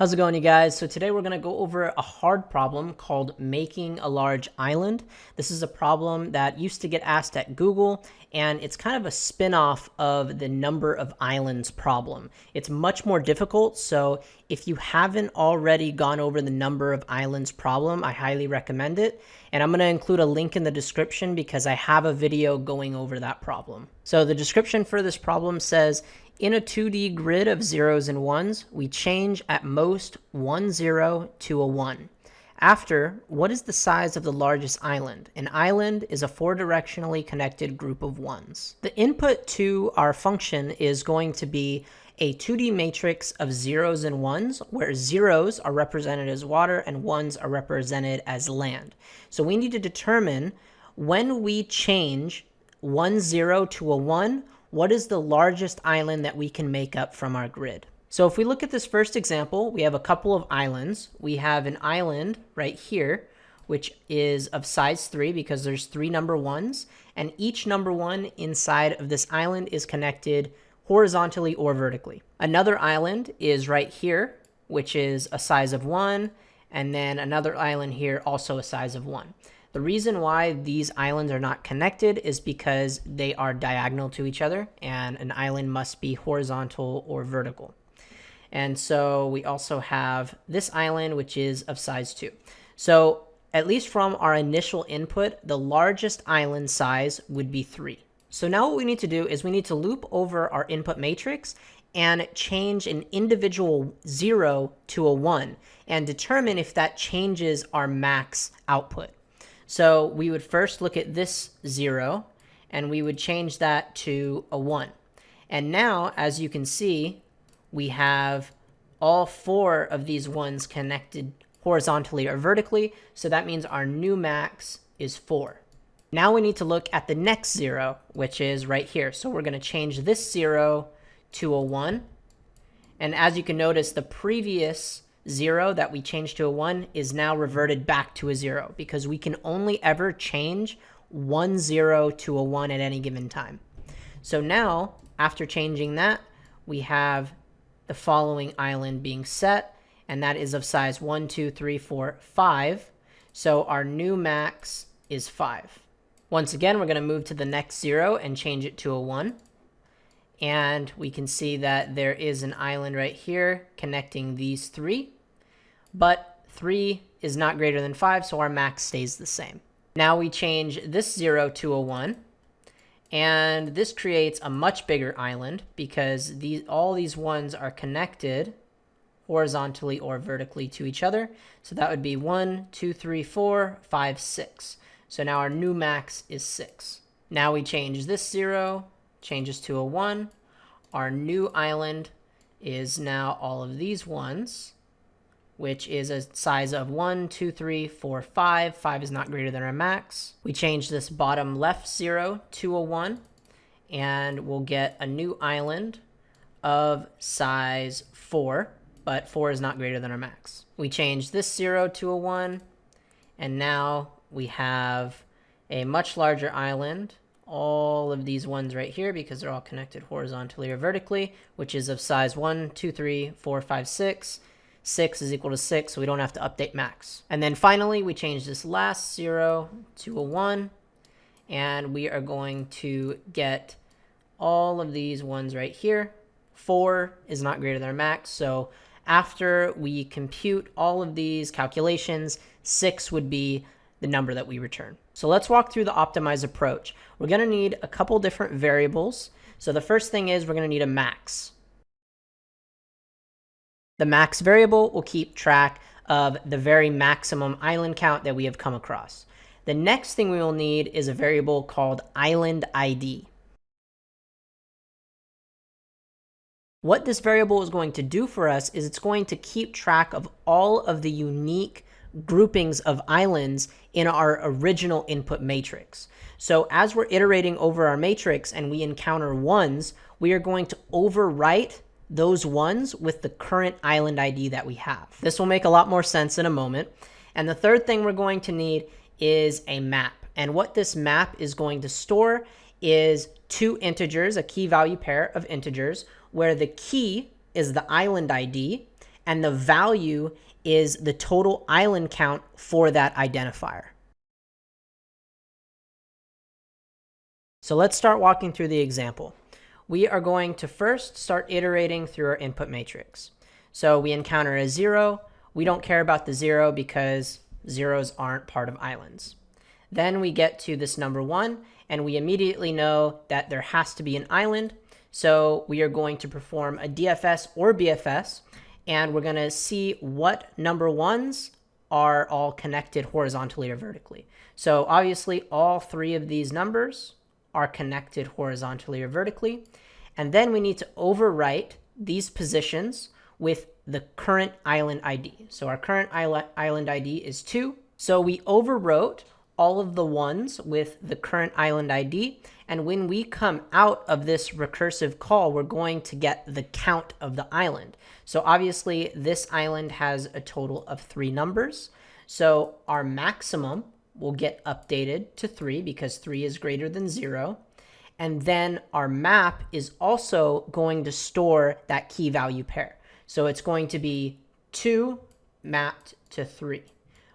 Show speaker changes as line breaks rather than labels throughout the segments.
How's it going, you guys? So today we're going to go over a hard problem called making a large island. This is a problem that used to get asked at Google, and it's kind of a spin-off of the number of islands problem. It's much more difficult, so if you haven't already gone over the number of islands problem, I highly recommend it. And I'm going to include a link in the description because I have a video going over that problem. So the description for this problem says, in a 2D grid of zeros and ones, we change at most 1 0 to a 1. After, what is the size of the largest island? An island is a 4-directionally connected group of ones. The input to our function is going to be a 2D matrix of zeros and ones, where zeros are represented as water and ones are represented as land. So we need to determine when we change 1 0 to a 1, what is the largest island that we can make up from our grid? So if we look at this first example, we have a couple of islands. We have an island right here, which is of size 3 because there's 3 number ones, and each number one inside of this island is connected horizontally or vertically. Another island is right here, which is a size of 1, and then another island here, also a size of 1. The reason why these islands are not connected is because they are diagonal to each other, and an island must be horizontal or vertical. And so we also have this island, which is of size 2. So at least from our initial input, the largest island size would be 3. So now what we need to do is we need to loop over our input matrix and change an individual 0 to a 1 and determine if that changes our max output. So we would first look at this 0, and we would change that to a 1. And now, as you can see, we have all 4 of these ones connected horizontally or vertically, so that means our new max is 4. Now we need to look at the next 0, which is right here. So we're going to change this 0 to a 1. And as you can notice, the previous 0 that we changed to a 1 is now reverted back to a 0 because we can only ever change 1 0 to a 1 at any given time. So now, after changing that, we have the following island being set, and that is of size 1, 2, 3, 4, 5. So our new max is 5. Once again, we're going to move to the next 0 and change it to a 1. And we can see that there is an island right here connecting these 3. But 3 is not greater than 5, so our max stays the same. Now we change this 0 to a 1. And this creates a much bigger island because all these ones are connected horizontally or vertically to each other. So that would be 1, 2, 3, 4, 5, 6. So now our new max is 6. Now we change this 0, changes to a 1. Our new island is now all of these ones, which is a size of 1, 2, 3, 4, 5. 5 is not greater than our max. We change this bottom left 0 to a 1, and we'll get a new island of size 4, but 4 is not greater than our max. We change this 0 to a 1, and now we have a much larger island, all of these ones right here because they're all connected horizontally or vertically, which is of size 1, 2, 3, 4, 5, 6. 6 is equal to 6, so we don't have to update max. And then finally, we change this last 0 to a 1, and we are going to get all of these ones right here. 4 is not greater than our max, so after we compute all of these calculations, 6 would be the number that we return. So let's walk through the optimized approach. We're going to need a couple different variables. So the first thing is we're going to need a max. The max variable will keep track of the very maximum island count that we have come across. The next thing we will need is a variable called islandId. What this variable is going to do for us is it's going to keep track of all of the unique groupings of islands in our original input matrix. So as we're iterating over our matrix and we encounter ones, we are going to overwrite those ones with the current island ID that we have. This will make a lot more sense in a moment. And the third thing we're going to need is a map. And what this map is going to store is 2 integers, a key value pair of integers, where the key is the island ID and the value is the total island count for that identifier. So let's start walking through the example. We are going to first start iterating through our input matrix. So we encounter a 0. We don't care about the 0 because zeros aren't part of islands. Then we get to this number 1, and we immediately know that there has to be an island. So we are going to perform a DFS or BFS, and we're going to see what number 1s are all connected horizontally or vertically. So obviously all 3 of these numbers are connected horizontally or vertically. And then we need to overwrite these positions with the current island ID. So our current island ID is 2. So we overwrote all of the 1s with the current island ID. And when we come out of this recursive call, we're going to get the count of the island. So obviously this island has a total of 3 numbers. So our maximum will get updated to 3 because 3 is greater than 0. And then our map is also going to store that key value pair. So it's going to be 2 mapped to 3,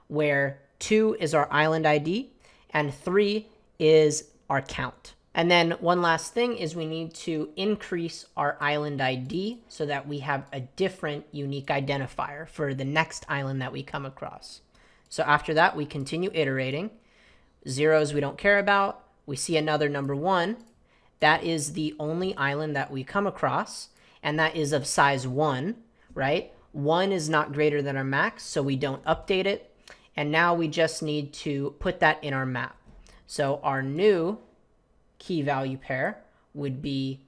where 2 is our island ID and 3 is our count. And then one last thing is we need to increase our island ID so that we have a different unique identifier for the next island that we come across. So after that, we continue iterating. Zeros we don't care about. We see another number 1. That is the only island that we come across, and that is of size 1, right? 1 is not greater than our max, so we don't update it. And now we just need to put that in our map. So our new key value pair would be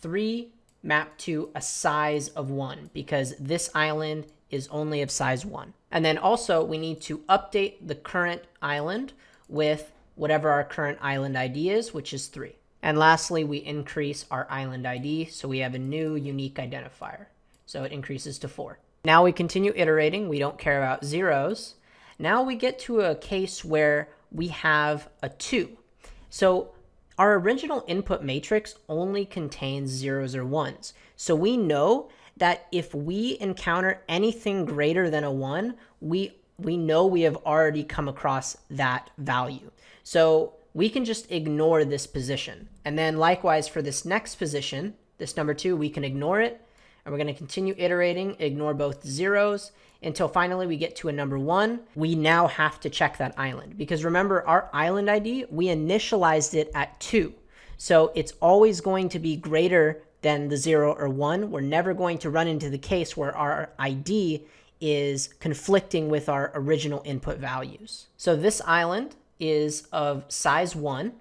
3 mapped to a size of 1, because this island is only of size 1. And then also we need to update the current island with whatever our current island ID is, which is 3. And lastly, we increase our island ID, so we have a new unique identifier. So it increases to 4. Now we continue iterating. We don't care about zeros. Now we get to a case where we have a 2. So our original input matrix only contains zeros or ones. So we know that if we encounter anything greater than a 1, we know we have already come across that value. So we can just ignore this position. And then likewise for this next position, this number 2, we can ignore it. And we're going to continue iterating, ignore both zeros until finally we get to a number 1. We now have to check that island because remember our island ID, we initialized it at 2. So it's always going to be greater than the 0 or 1. We're never going to run into the case where our ID is conflicting with our original input values. So this island is of size 1,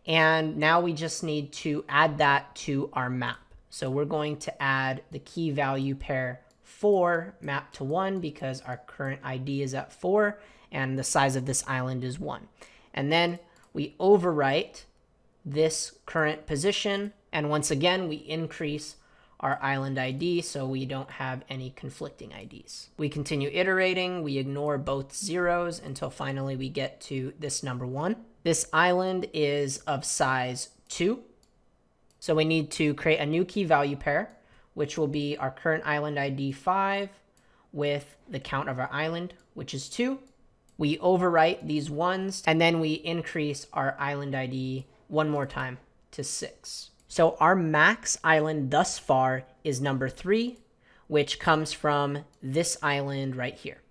and now we just need to add that to our map. So we're going to add the key value pair 4 mapped to 1 because our current ID is at 4 and the size of this island is 1. And then we overwrite this current position, and once again we increase our island ID so we don't have any conflicting IDs. We continue iterating, we ignore both zeros until finally we get to this number 1. This island is of size 2. So we need to create a new key value pair, which will be our current island ID 5 with the count of our island, which is 2. We overwrite these ones, and then we increase our island ID one more time to 6. So our max island thus far is number 3, which comes from this island right here.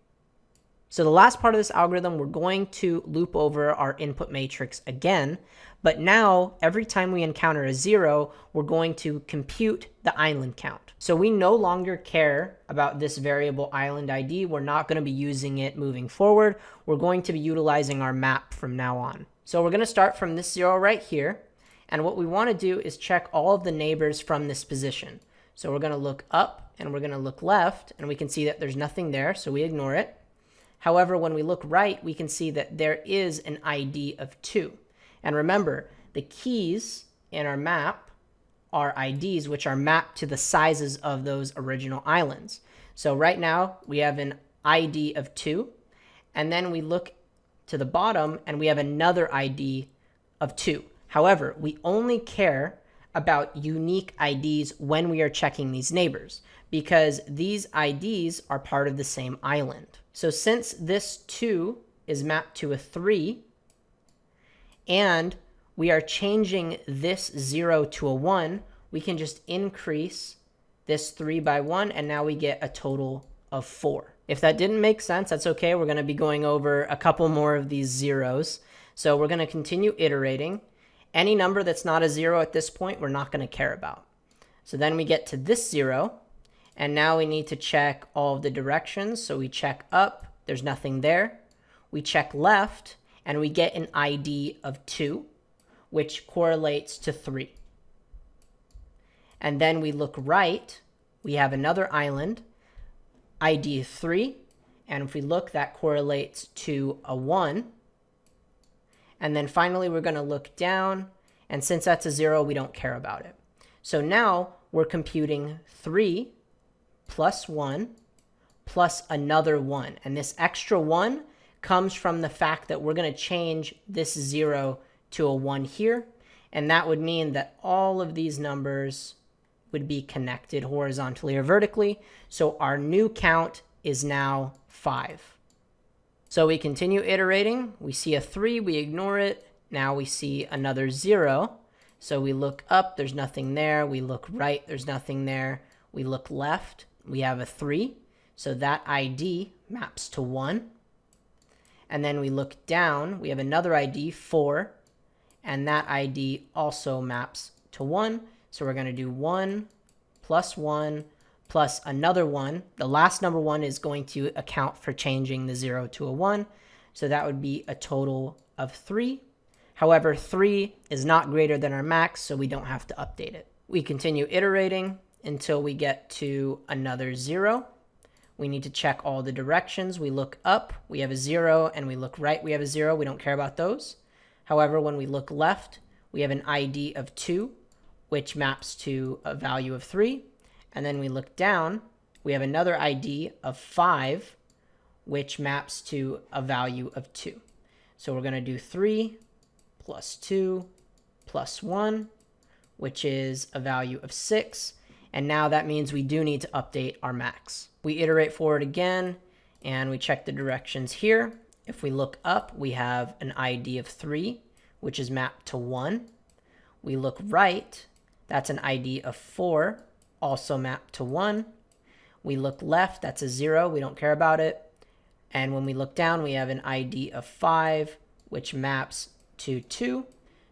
So the last part of this algorithm, we're going to loop over our input matrix again, but now every time we encounter a 0, we're going to compute the island count. So we no longer care about this variable island ID. We're not going to be using it moving forward. We're going to be utilizing our map from now on. So we're going to start from this 0 right here. And what we want to do is check all of the neighbors from this position. So we're going to look up and we're going to look left, and we can see that there's nothing there, so we ignore it. However, when we look right, we can see that there is an ID of 2. And remember, the keys in our map are IDs, which are mapped to the sizes of those original islands. So right now, we have an ID of 2. And then we look to the bottom, and we have another ID of 2. However, we only care about unique IDs when we are checking these neighbors, because these IDs are part of the same island. So since this 2 is mapped to a 3, and we are changing this 0 to a 1, we can just increase this 3 by 1, and now we get a total of 4. If that didn't make sense, that's okay. We're going to be going over a couple more of these zeros. So we're going to continue iterating. Any number that's not a 0 at this point, we're not going to care about. So then we get to this 0, and now we need to check all of the directions. So we check up, there's nothing there. We check left, and we get an ID of 2, which correlates to 3. And then we look right, we have another island, ID 3, and if we look, that correlates to a 1. And then finally, we're going to look down, and since that's a 0, we don't care about it. So now we're computing 3 plus 1 plus another 1. And this extra 1 comes from the fact that we're going to change this 0 to a 1 here. And that would mean that all of these numbers would be connected horizontally or vertically. So our new count is now 5. So we continue iterating. We see a 3, we ignore it. Now we see another 0. So we look up, there's nothing there. We look right, there's nothing there. We look left, we have a 3. So that ID maps to 1. And then we look down, we have another ID, 4. And that ID also maps to 1. So we're going to do 1 plus another 1. The last number 1 is going to account for changing the 0 to a 1. So that would be a total of 3. However, 3 is not greater than our max, so we don't have to update it. We continue iterating until we get to another 0. We need to check all the directions. We look up, we have a 0, and we look right, we have a 0. We don't care about those. However, when we look left, we have an ID of 2, which maps to a value of 3. And then we look down, we have another ID of 5, which maps to a value of 2. So we're going to do 3 plus 2 plus 1, which is a value of 6. And now that means we do need to update our max. We iterate forward again, and we check the directions here. If we look up, we have an ID of 3, which is mapped to 1. We look right, that's an ID of 4, also mapped to 1. We look left, that's a 0, we don't care about it. And when we look down, we have an ID of 5, which maps to 2.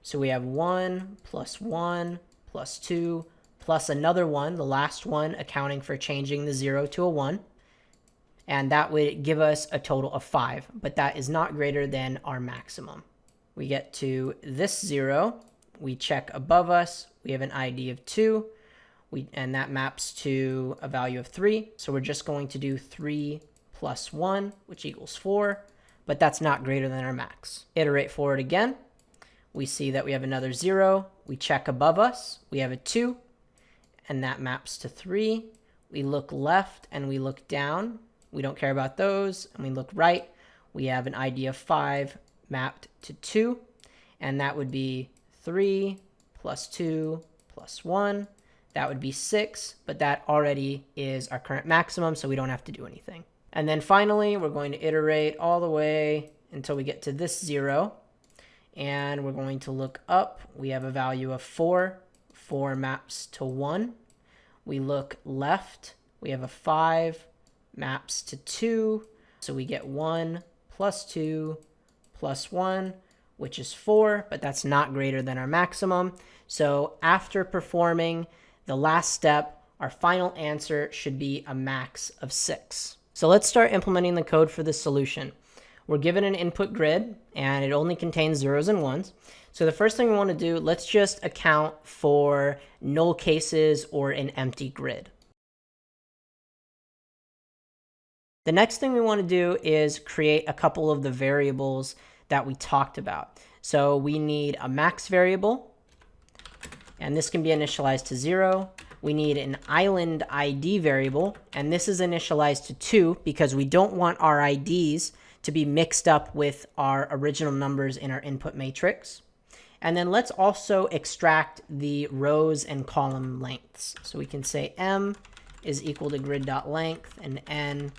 So we have 1 plus 2 plus another 1, the last one accounting for changing the 0 to a 1. And that would give us a total of 5, but that is not greater than our maximum. We get to this 0, we check above us, we have an ID of 2, and that maps to a value of 3. So we're just going to do 3 plus 1, which equals 4, but that's not greater than our max. Iterate forward again. We see that we have another 0. We check above us, we have a 2, and that maps to 3. We look left and we look down. We don't care about those. And we look right. We have an ID of 5 mapped to 2. And that would be 3 plus 2 plus 1. That would be 6. But that already is our current maximum, so we don't have to do anything. And then finally, we're going to iterate all the way until we get to this 0. And we're going to look up. We have a value of 4. 4 maps to 1. We look left. We have a 5 maps to 2. So we get 1 plus 2 plus 1, which is 4, but that's not greater than our maximum. So after performing the last step, our final answer should be a max of 6. So let's start implementing the code for this solution. We're given an input grid, and it only contains zeros and ones. So the first thing we want to do, let's just account for null cases or an empty grid. The next thing we want to do is create a couple of the variables that we talked about. So we need a max variable, and this can be initialized to 0. We need an islandId variable, and this is initialized to 2 because we don't want our IDs to be mixed up with our original numbers in our input matrix. And then let's also extract the rows and column lengths. So we can say m is equal to grid.length, and n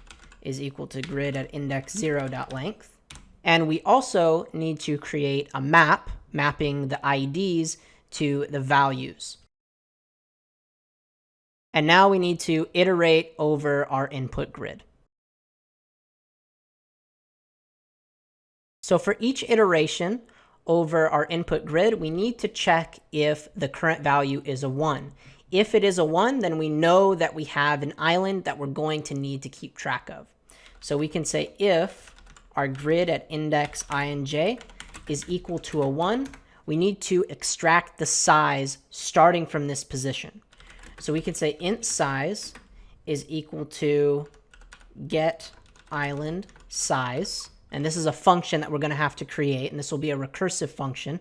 is equal to grid at index 0.length. And we also need to create a map, mapping the IDs to the values. And now we need to iterate over our input grid. So for each iteration over our input grid, we need to check if the current value is a 1. If it is a 1, then we know that we have an island that we're going to need to keep track of. So we can say if our grid at index I and j is equal to a 1, we need to extract the size starting from this position. So we can say int size is equal to get island size. And this is a function that we're going to have to create, and this will be a recursive function.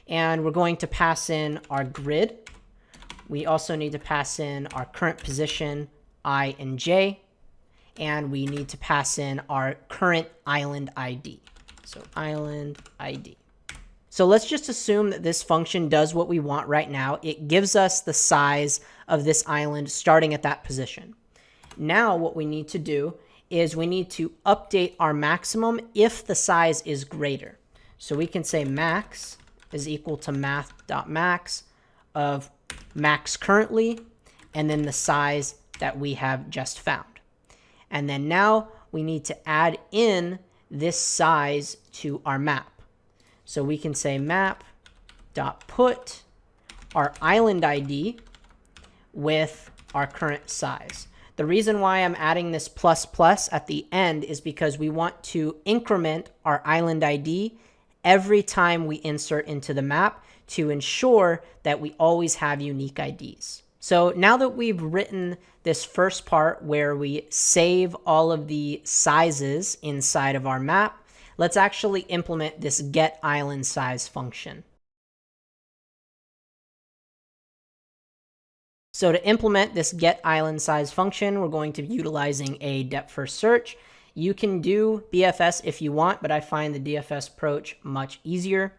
And we're going to pass in our grid. We also need to pass in our current position, I and j, and we need to pass in our current island ID. So island ID. So let's just assume that this function does what we want right now. It gives us the size of this island starting at that position. Now what we need to do is we need to update our maximum if the size is greater. So we can say max is equal to math.max of max currently, and then the size that we have just found. And then now we need to add in this size to our map. So we can say map.put our island ID with our current size. The reason why I'm adding this plus plus at the end is because we want to increment our island ID every time we insert into the map to ensure that we always have unique IDs. So now that we've written this first part where we save all of the sizes inside of our map, let's actually implement this getIslandSize function. So to implement this getIslandSize function, we're going to be utilizing a depth-first search. You can do BFS if you want, but I find the DFS approach much easier.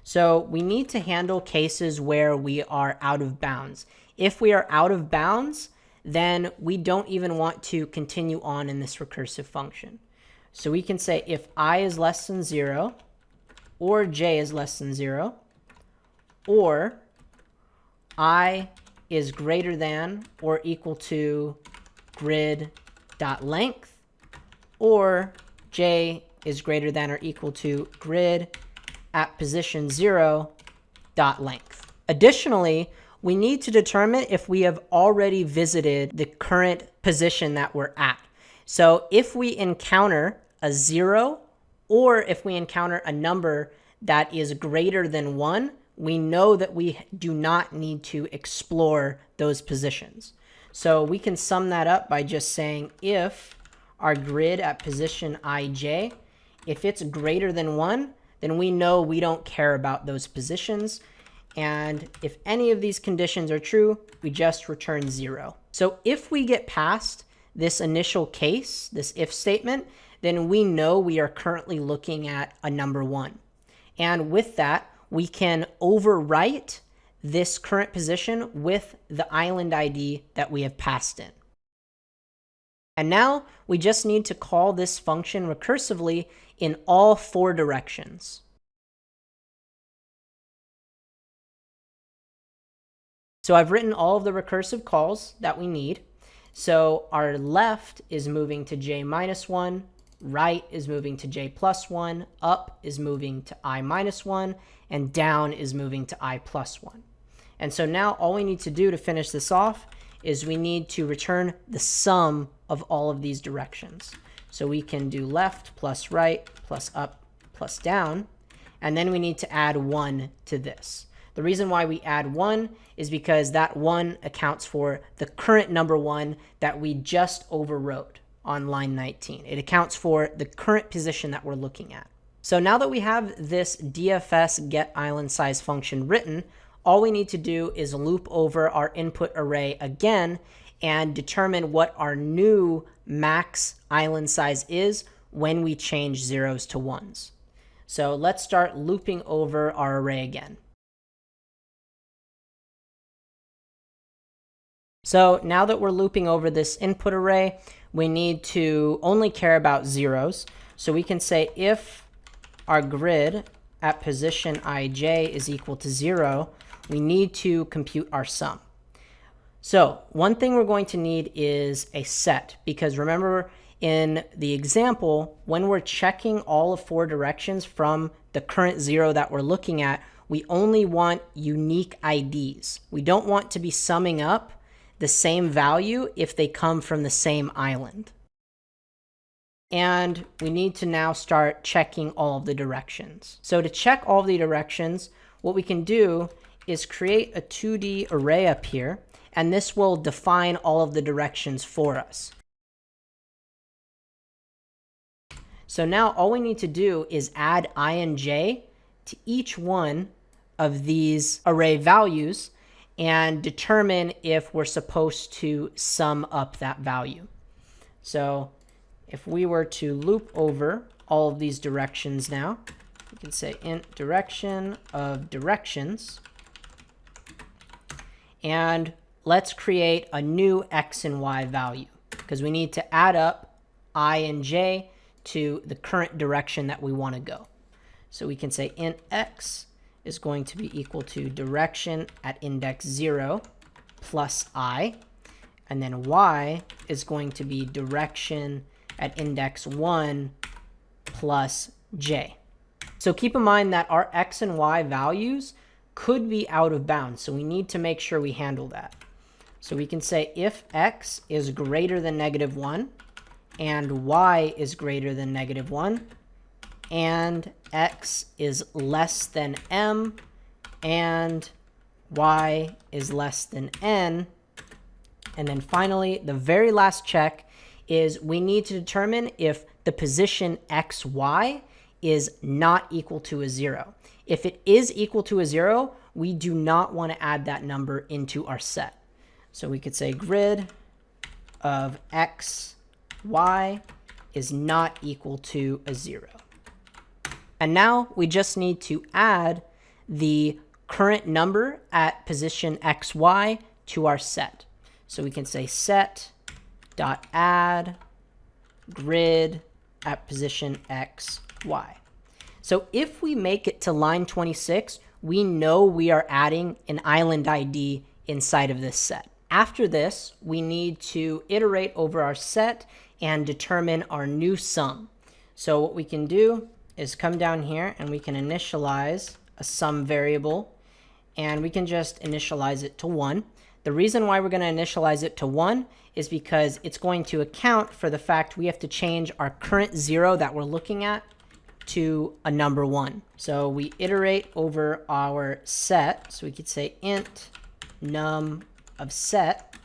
So we need to handle cases where we are out of bounds. If we are out of bounds, then we don't even want to continue on in this recursive function. So we can say if I is less than 0, or j is less than 0, or I is greater than or equal to grid.length, or j is greater than or equal to grid at position 0.length. Additionally, we need to determine if we have already visited the current position that we're at. So if we encounter a 0, or if we encounter a number that is greater than 1, we know that we do not need to explore those positions. So we can sum that up by just saying if our grid at position ij, if it's greater than 1, then we know we don't care about those positions. And if any of these conditions are true, we just return 0. So if we get past this initial case, this if statement, then we know we are currently looking at a number 1. And with that, we can overwrite this current position with the island ID that we have passed in. And now we just need to call this function recursively in all 4 directions. So I've written all of the recursive calls that we need. So our left is moving to j minus 1, right is moving to j plus 1, up is moving to I minus 1, and down is moving to I plus 1. And so now all we need to do to finish this off is we need to return the sum of all of these directions. So we can do left plus right plus up plus down, and then we need to add 1 to this. The reason why we add 1 is because that 1 accounts for the current number 1 that we just overwrote on line 19. It accounts for the current position that we're looking at. So now that we have this DFS getIslandSize function written, all we need to do is loop over our input array again and determine what our new max island size is when we change zeros to ones. So let's start looping over our array again. So now that we're looping over this input array, we need to only care about zeros. So we can say if our grid at position ij is equal to 0, we need to compute our sum. So one thing we're going to need is a set, because remember in the example, when we're checking all of 4 directions from the current 0 that we're looking at, we only want unique IDs. We don't want to be summing up the same value if they come from the same island. And we need to now start checking all of the directions. So to check all of the directions, what we can do is create a 2D array up here, and this will define all of the directions for us. So now all we need to do is add I and j to each one of these array values and determine if we're supposed to sum up that value. So if we were to loop over all of these directions now, we can say int direction of directions, and let's create a new x and y value, because we need to add up I and j to the current direction that we want to go. So we can say int x is going to be equal to direction at index 0 plus I, and then y is going to be direction at index 1 plus j. So keep in mind that our x and y values could be out of bounds, so we need to make sure we handle that. So we can say if x is greater than -1 and y is greater than -1 and x is less than m and y is less than n. And then finally, the very last check is we need to determine if the position xy is not equal to a 0. If it is equal to a 0, we do not want to add that number into our set. So we could say grid of x, y is not equal to a 0. And now we just need to add the current number at position xy to our set. So we can say set dot add grid at position x, y. So if we make it to line 26, we know we are adding an island ID inside of this set. After this, we need to iterate over our set and determine our new sum. So what we can do is come down here and we can initialize a sum variable, and we can just initialize it to 1. The reason why we're going to initialize it to 1 is because it's going to account for the fact we have to change our current 0 that we're looking at to a number 1. So we iterate over our set. So we could say int num of set,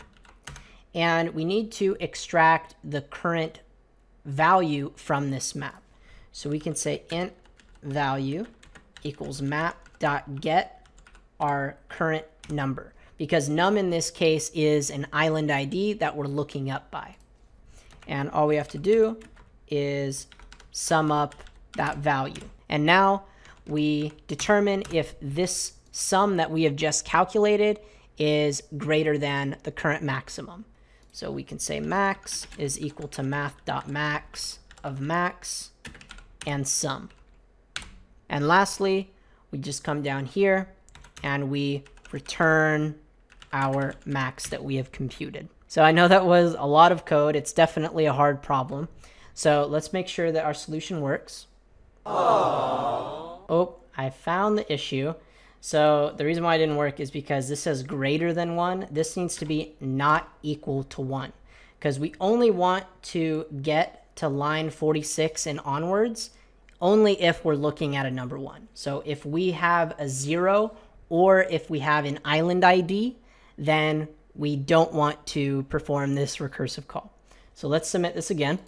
and we need to extract the current value from this map. So we can say int value equals map.get our current number, because num in this case is an island ID that we're looking up by. And all we have to do is sum up that value. And now we determine if this sum that we have just calculated is greater than the current maximum. So we can say max is equal to math.max of max and sum. And lastly, we just come down here and we return our max that we have computed. So I know that was a lot of code. It's definitely a hard problem. So let's make sure that our solution works. Aww. Oh, I found the issue. So the reason why it didn't work is because this says greater than 1. This needs to be not equal to 1, because we only want to get to line 46 and onwards only if we're looking at a number 1. So if we have a 0 or if we have an island ID, then we don't want to perform this recursive call. So let's submit this again.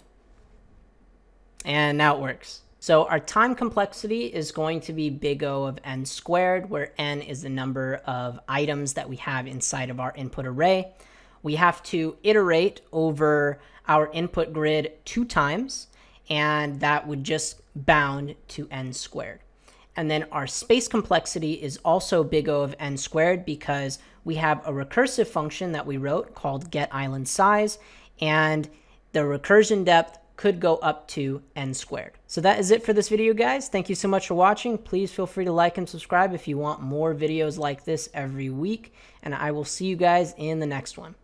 And now it works. So our time complexity is going to be big O of n squared, where n is the number of items that we have inside of our input array. We have to iterate over our input grid 2 times, and that would just bound to n squared. And then our space complexity is also big O of n squared, because we have a recursive function that we wrote called getIslandSize, and the recursion depth could go up to n squared. So that is it for this video, guys. Thank you so much for watching. Please feel free to like and subscribe if you want more videos like this every week, and I will see you guys in the next one.